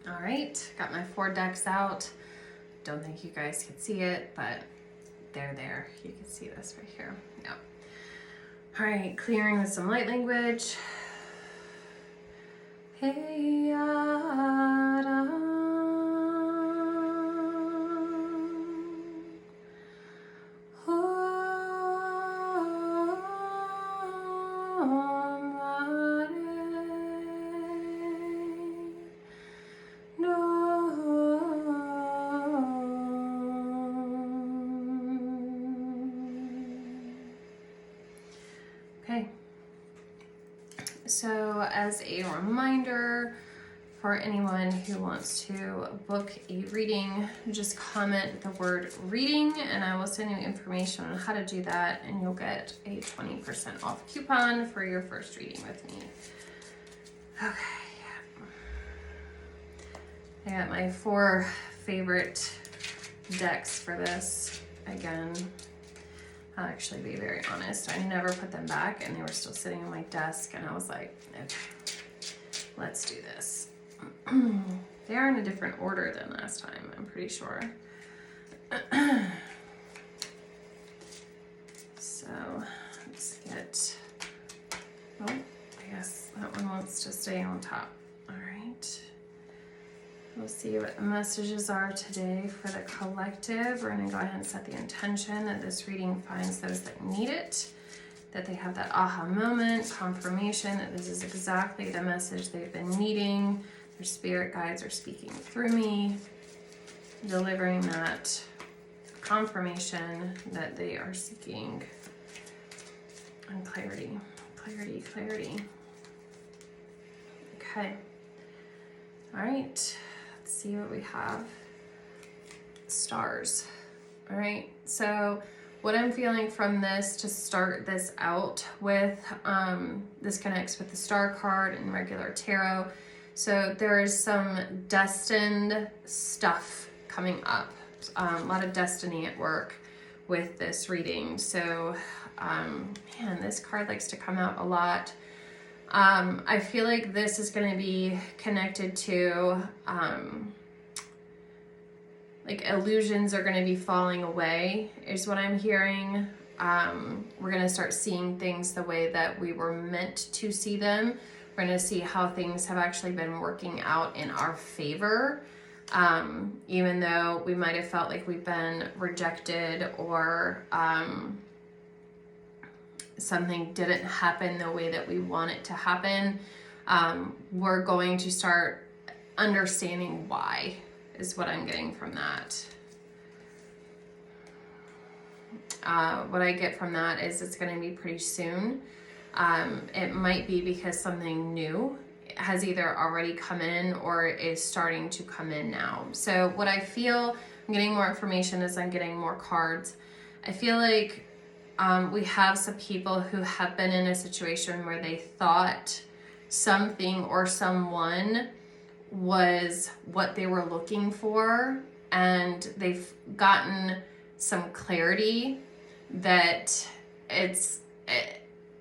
All right, got my 4 decks out. Don't think you guys can see it, but they're there. You can see this right here. Yeah. All right, clearing with some light language. Hey, Okay, so as a reminder for anyone who wants to book a reading, just comment the word reading and I will send you information on how to do that, and you'll get a 20% off coupon for your first reading with me. Okay, I got my 4 favorite decks for this. Again, I'll actually be very honest, I never put them back and they were still sitting on my desk, and I was like, okay, let's do this. They are in a different order than last time, I'm pretty sure. So let's get, oh, I guess that one wants to stay on top. All right. We'll see what the messages are today for the collective. We're gonna go ahead and set the intention that this reading finds those that need it, that they have that aha moment, confirmation that this is exactly the message they've been needing. Their spirit guides are speaking through me, delivering that confirmation that they are seeking. And clarity, clarity, clarity. Okay. All right. See what we have. Stars. All right, so what I'm feeling from this to start this out with, this connects with the star card and regular tarot. So there is some destined stuff coming up, a lot of destiny at work with this reading. So man, this card likes to come out a lot. I feel like this is going to be connected to, like illusions are going to be falling away is what I'm hearing. We're going to start seeing things the way that we were meant to see them. We're going to see how things have actually been working out in our favor. Even though we might have felt like we've been rejected or, something didn't happen the way that we want it to happen, we're going to start understanding why, is what I'm getting from that. What I get from that is it's going to be pretty soon. It might be because something new has either already come in or is starting to come in now. So what I feel, I'm getting more information as I'm getting more cards. I feel like we have some people who have been in a situation where they thought something or someone was what they were looking for, and they've gotten some clarity that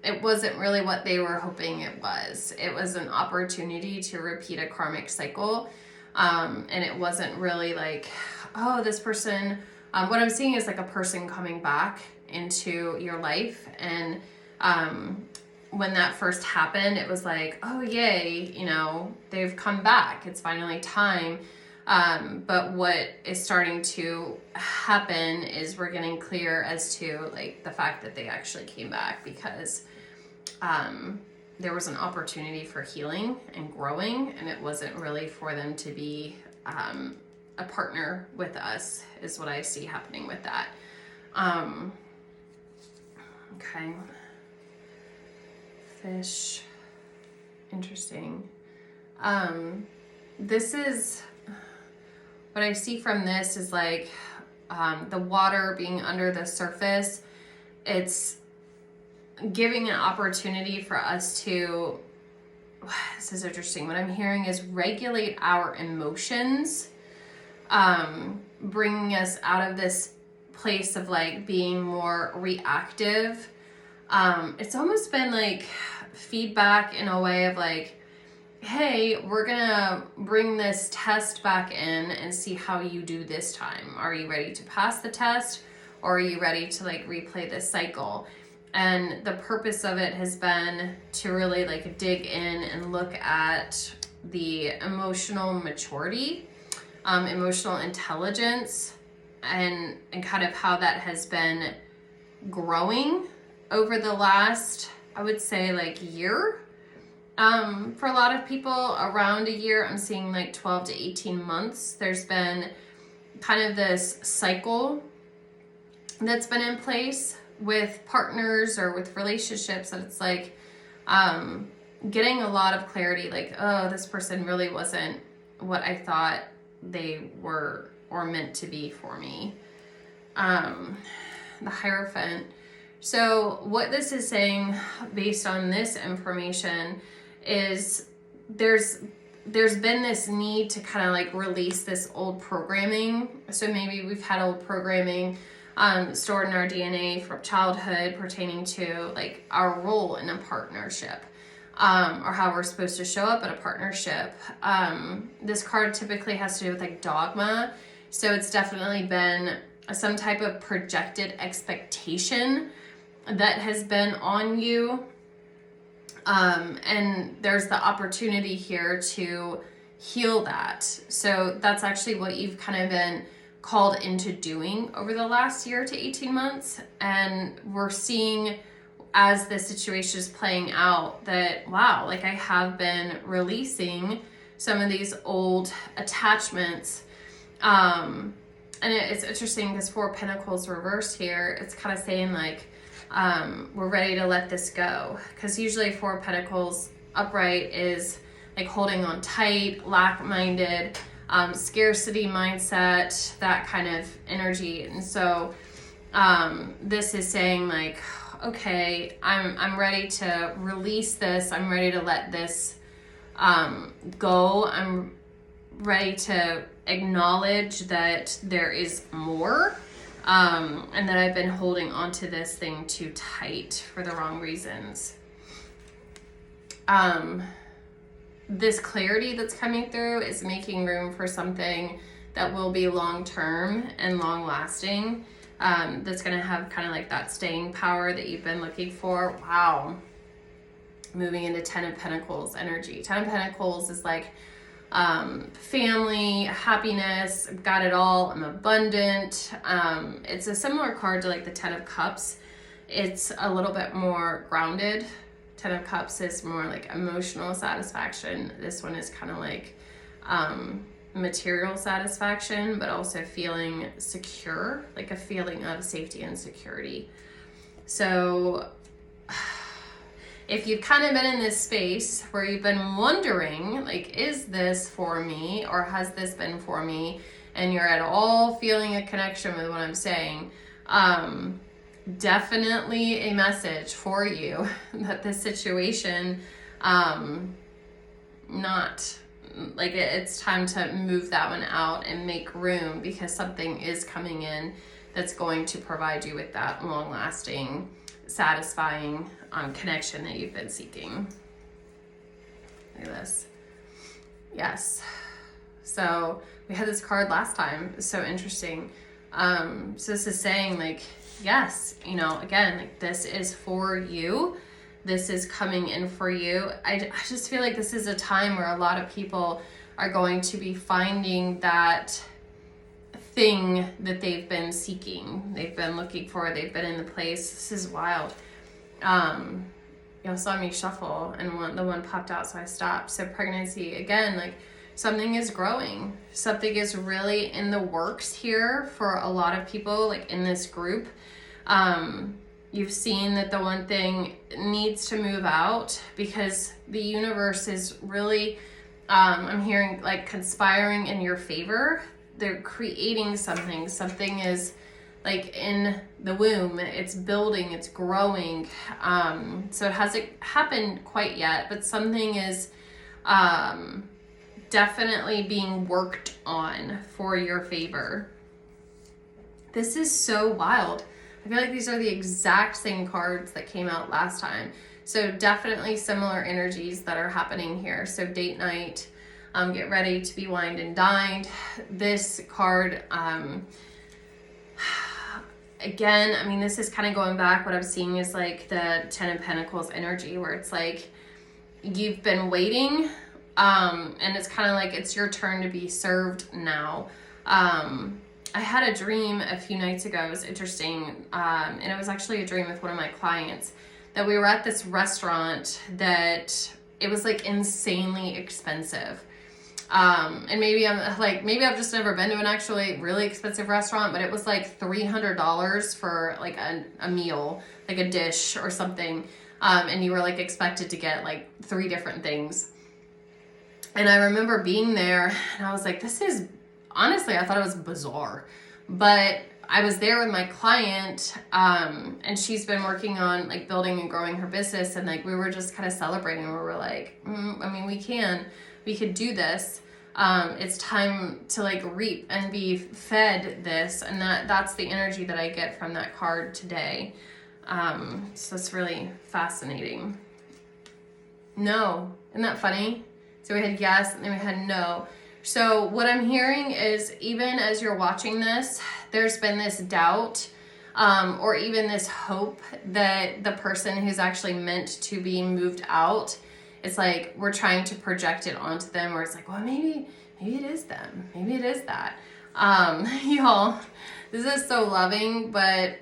it wasn't really what they were hoping it was. It was an opportunity to repeat a karmic cycle, and it wasn't really like, oh, this person, what I'm seeing is like a person coming back into your life, and when that first happened, it was like, oh yay, you know, they've come back, it's finally time. But what is starting to happen is we're getting clear as to like the fact that they actually came back because there was an opportunity for healing and growing, and it wasn't really for them to be a partner with us, is what I see happening with that. Okay. Fish. Interesting. This is, what I see from this is like the water being under the surface. It's giving an opportunity for us to, this is interesting. What I'm hearing is regulate our emotions, bringing us out of this place of like being more reactive. It's almost been like feedback in a way of like, hey, we're gonna bring this test back in and see how you do this time. Are you ready to pass the test, or are you ready to like replay this cycle? And the purpose of it has been to really like dig in and look at the emotional maturity, emotional intelligence, and kind of how that has been growing over the last, I would say, like year. For a lot of people, around a year. I'm seeing like 12 to 18 months. There's been kind of this cycle that's been in place with partners or with relationships, that it's like getting a lot of clarity, like, oh, this person really wasn't what I thought they were or meant to be for me. The Hierophant. So what this is saying based on this information is there's been this need to kind of like release this old programming. So maybe we've had old programming stored in our DNA from childhood pertaining to like our role in a partnership, or how we're supposed to show up in a partnership. This card typically has to do with like dogma. So it's definitely been some type of projected expectation that has been on you. And there's the opportunity here to heal that. So that's actually what you've kind of been called into doing over the last year to 18 months. And we're seeing, as the situation is playing out, that, wow, like I have been releasing some of these old attachments. And it's interesting because 4 Pentacles reversed here. It's kind of saying like, we're ready to let this go. Because usually 4 Pentacles upright is like holding on tight, lack-minded, scarcity mindset, that kind of energy. And so this is saying like, okay, I'm ready to release this. I'm ready to let this go. I'm ready to acknowledge that there is more. And that I've been holding onto this thing too tight for the wrong reasons. This clarity that's coming through is making room for something that will be long-term and long-lasting. That's going to have kind of like that staying power that you've been looking for. Wow. Moving into 10 of Pentacles energy. 10 of Pentacles is like family, happiness, I've got it all, I'm abundant. It's a similar card to like the 10 of Cups. It's a little bit more grounded. 10 of Cups is more like emotional satisfaction. This one is kind of like material satisfaction, but also feeling secure, like a feeling of safety and security. So if you've kind of been in this space where you've been wondering, like, is this for me, or has this been for me, and you're at all feeling a connection with what I'm saying, definitely a message for you that this situation, not like it's time to move that one out and make room, because something is coming in that's going to provide you with that long-lasting, satisfying connection that you've been seeking. Look at this. Yes. So we had this card last time. It's so interesting. So this is saying like, yes, you know, again, like this is for you. This is coming in for you. I just feel like this is a time where a lot of people are going to be finding that thing that they've been seeking, they've been looking for, they've been in the place. This is wild. Y'all saw me shuffle and the one popped out, so I stopped. So pregnancy, again, like something is growing. Something is really in the works here for a lot of people, like in this group. You've seen that the one thing needs to move out because the universe is really, I'm hearing like conspiring in your favor. They're creating something. Something is like in the womb, it's building, it's growing. So it hasn't happened quite yet, but something is definitely being worked on for your favor. This is so wild. I feel like these are the exact same cards that came out last time. So definitely similar energies that are happening here. So date night, get ready to be wined and dined. This card, again, I mean, this is kind of going back. What I'm seeing is like the 10 of Pentacles energy, where it's like you've been waiting, and it's kind of like it's your turn to be served now. I had a dream a few nights ago. It was interesting, and it was actually a dream with one of my clients, that we were at this restaurant that it was like insanely expensive. And maybe I've just never been to an actually really expensive restaurant, but it was like $300 for like a meal, like a dish or something. And you were like expected to get like 3 different things. And I remember being there and I was like, this is, honestly, I thought it was bizarre, but I was there with my client, and she's been working on like building and growing her business. And like, we were just kind of celebrating. We were like, I mean, we could do this. It's time to like reap and be fed this. And that's the energy that I get from that card today. So it's really fascinating. No, isn't that funny? So we had yes, and then we had no. So what I'm hearing is, even as you're watching this, there's been this doubt, or even this hope that the person who's actually meant to be moved out, it's like we're trying to project it onto them, where it's like, well, maybe it is them. Maybe it is that. Y'all, this is so loving, but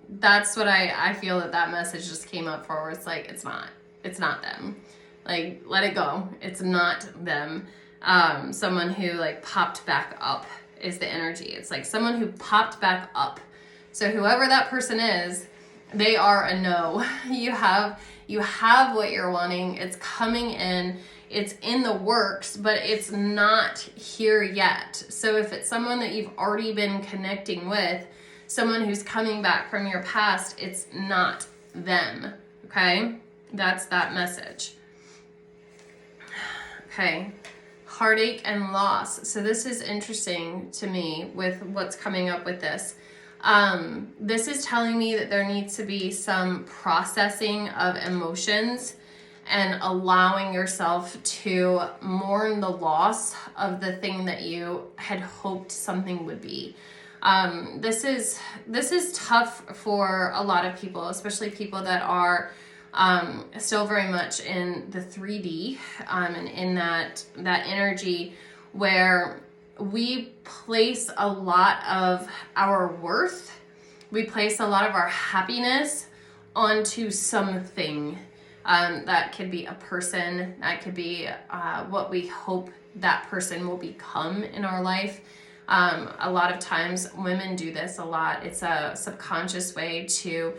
that's what I feel that message just came up for, where it's like, it's not them. Like, let it go. It's not them. Someone who like popped back up is the energy. It's like someone who popped back up. So whoever that person is, they are a no. You have what you're wanting. It's coming in. It's in the works, but it's not here yet. So if it's someone that you've already been connecting with, someone who's coming back from your past, it's not them. Okay? That's that message. Okay. Heartache and loss. So this is interesting to me with what's coming up with this. This is telling me that there needs to be some processing of emotions and allowing yourself to mourn the loss of the thing that you had hoped something would be. This is tough for a lot of people, especially people that are still very much in the 3D, and in that energy where we place a lot of our worth, we place a lot of our happiness onto something. That could be a person, that could be what we hope that person will become in our life. A lot of times women do this a lot. It's a subconscious way to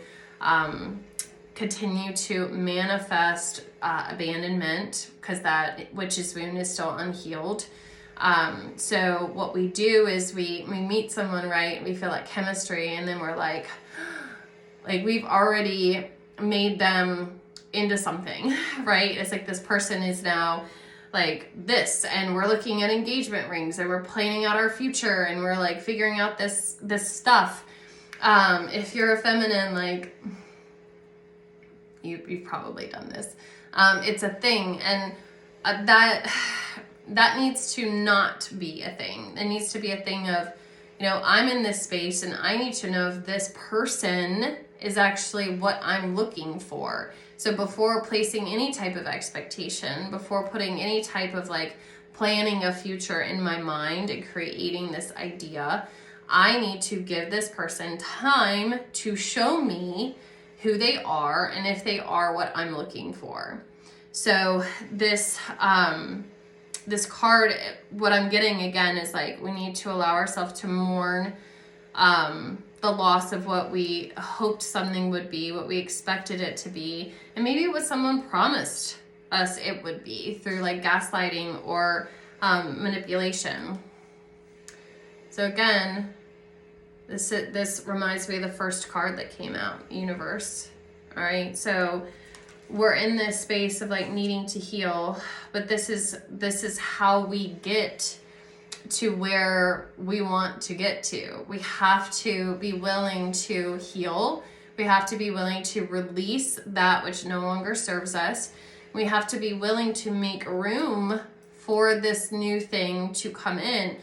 continue to manifest abandonment, because that witch's wound is still unhealed. So what we do is we meet someone, right? We feel like chemistry, and then we're like we've already made them into something, right? It's like this person is now like this, and we're looking at engagement rings, and we're planning out our future, and we're like figuring out this stuff. If you're a feminine, like you've probably done this. It's a thing, and that needs to not be a thing. It needs to be a thing of, I'm in this space, and I need to know if this person is actually what I'm looking for. So before placing any type of expectation, before putting any type of like planning a future in my mind and creating this idea, I need to give this person time to show me who they are and if they are what I'm looking for. So this card, what I'm getting again is like, we need to allow ourselves to mourn the loss of what we hoped something would be, what we expected it to be, and maybe it was someone promised us it would be through like gaslighting or manipulation. So again, this reminds me of the first card that came out, Universe. All right, so we're in this space of like needing to heal, but this is how we get to where we want to get to. We have to be willing to heal. We have to be willing to release that which no longer serves us. We have to be willing to make room for this new thing to come in.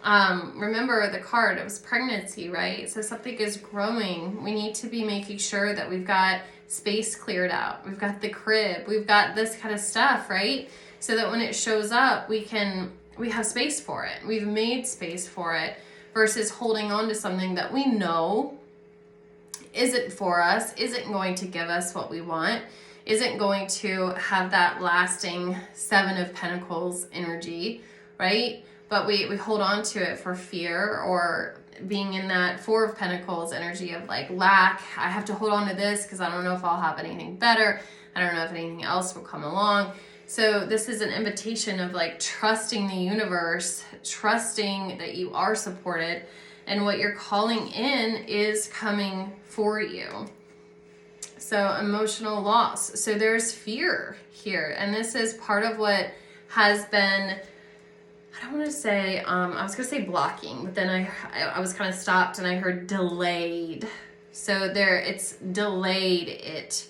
Remember the card, it was pregnancy, right? So something is growing. We need to be making sure that we've got space cleared out. We've got the crib. We've got this kind of stuff, right? So that when it shows up, we have space for it. We've made space for it versus holding on to something that we know isn't for us, isn't going to give us what we want, isn't going to have that lasting Seven of Pentacles energy, right? But we hold on to it for fear, or being in that Four of Pentacles energy of like lack. I have to hold on to this because I don't know if I'll have anything better. I don't know if anything else will come along. So this is an invitation of like trusting the universe, trusting that you are supported, and what you're calling in is coming for you. So emotional loss. So there's fear here. And this is part of what has been, I don't want to say, I was going to say blocking, but then I was kind of stopped and I heard delayed. So there, it's delayed it.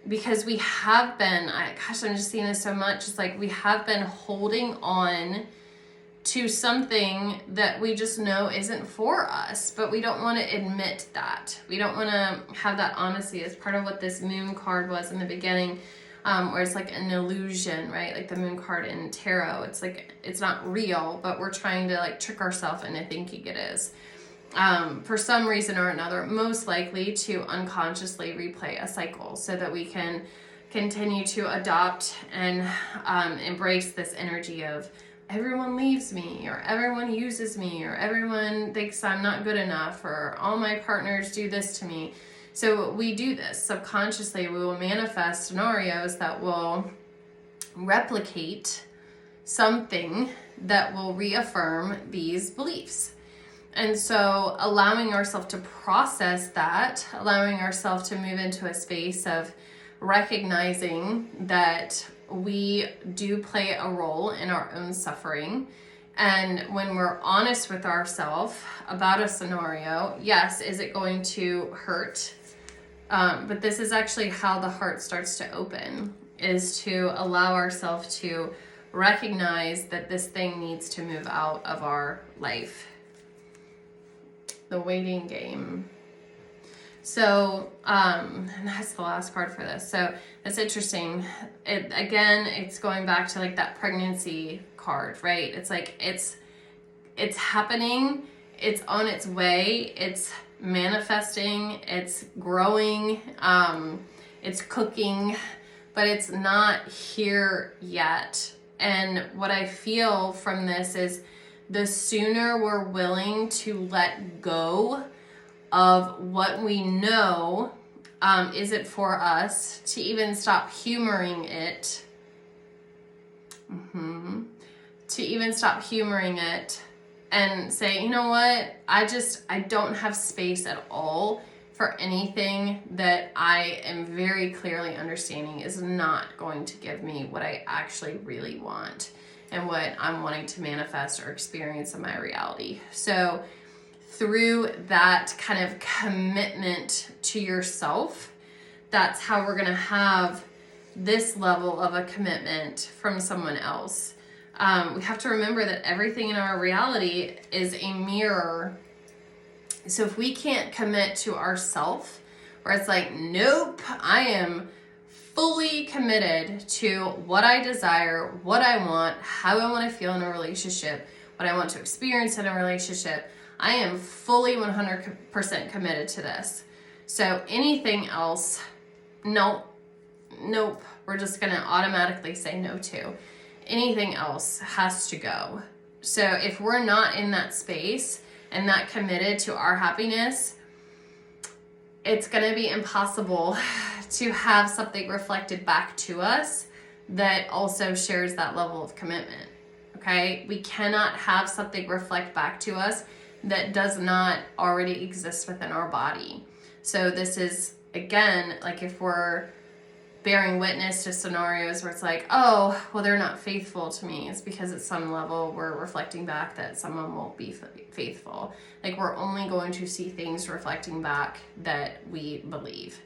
Because we have been, gosh, I'm just seeing this so much. It's like we have been holding on to something that we just know isn't for us, but we don't want to admit that. We don't want to have that honesty. It's part of what this moon card was in the beginning, where it's like an illusion, right? Like the moon card in tarot. It's like, it's not real, but we're trying to like trick ourselves into thinking it is. For some reason or another, most likely to unconsciously replay a cycle so that we can continue to adopt and embrace this energy of everyone leaves me, or everyone uses me, or everyone thinks I'm not good enough, or all my partners do this to me. So we do this subconsciously. We will manifest scenarios that will replicate something that will reaffirm these beliefs. And so allowing ourselves to process that, allowing ourselves to move into a space of recognizing that we do play a role in our own suffering. And when we're honest with ourselves about a scenario, yes, is it going to hurt? But this is actually how the heart starts to open, is to allow ourselves to recognize that this thing needs to move out of our life. The waiting game. So, and that's the last card for this. So that's interesting. It's going back to like that pregnancy card, right? It's like, it's happening. It's on its way. It's manifesting. It's growing. It's cooking, but it's not here yet. And what I feel from this is the sooner we're willing to let go of what we know isn't for us, to even stop humoring it, to even stop humoring it and say, you know what, I don't have space at all for anything that I am very clearly understanding is not going to give me what I actually really want and what I'm wanting to manifest or experience in my reality. So through that kind of commitment to yourself, that's how we're gonna have this level of a commitment from someone else. We have to remember that everything in our reality is a mirror. So if we can't commit to ourself, where it's like, nope, I am fully committed to what I desire, what I want, how I want to feel in a relationship, what I want to experience in a relationship, I am fully 100% committed to this. So anything else, nope, we're just going to automatically say no to. Anything else has to go. So if we're not in that space and not committed to our happiness, it's going to be impossible to have something reflected back to us that also shares that level of commitment. Okay? We cannot have something reflect back to us that does not already exist within our body. So this is, again, like if we're bearing witness to scenarios where it's like, oh, well, they're not faithful to me. It's because at some level we're reflecting back that someone won't be faithful. Like, we're only going to see things reflecting back that we believe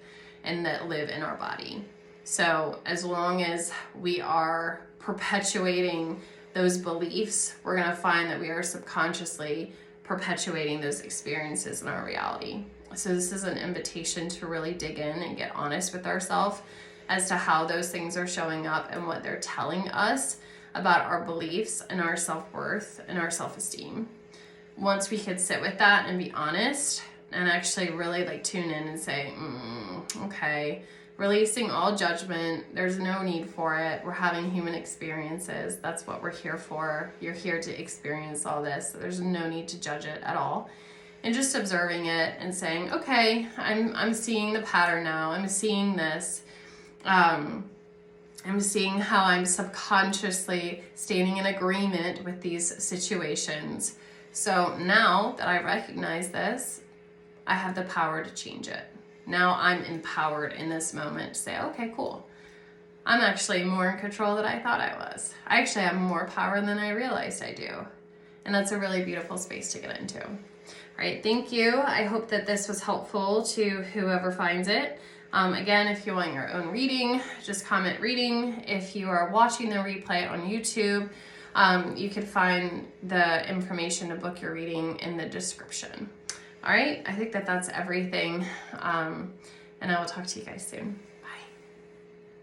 and that live in our body. So as long as we are perpetuating those beliefs, we're going to find that we are subconsciously perpetuating those experiences in our reality. So this is an invitation to really dig in and get honest with ourselves as to how those things are showing up and what they're telling us about our beliefs and our self-worth and our self-esteem. Once we could sit with that and be honest and actually really like tune in and say, okay, releasing all judgment, there's no need for it. We're having human experiences. That's what we're here for. You're here to experience all this. There's no need to judge it at all. And just observing it and saying, okay, I'm seeing the pattern now. I'm seeing this. I'm seeing how I'm subconsciously standing in agreement with these situations. So now that I recognize this, I have the power to change it. Now I'm empowered in this moment to say, okay, cool. I'm actually more in control than I thought I was. I actually have more power than I realized I do. And that's a really beautiful space to get into. All right, thank you. I hope that this was helpful to whoever finds it. Again, if you want your own reading, just comment reading. If you are watching the replay on YouTube, you can find the information to book your reading in the description. All right, I think that that's everything. And I will talk to you guys soon.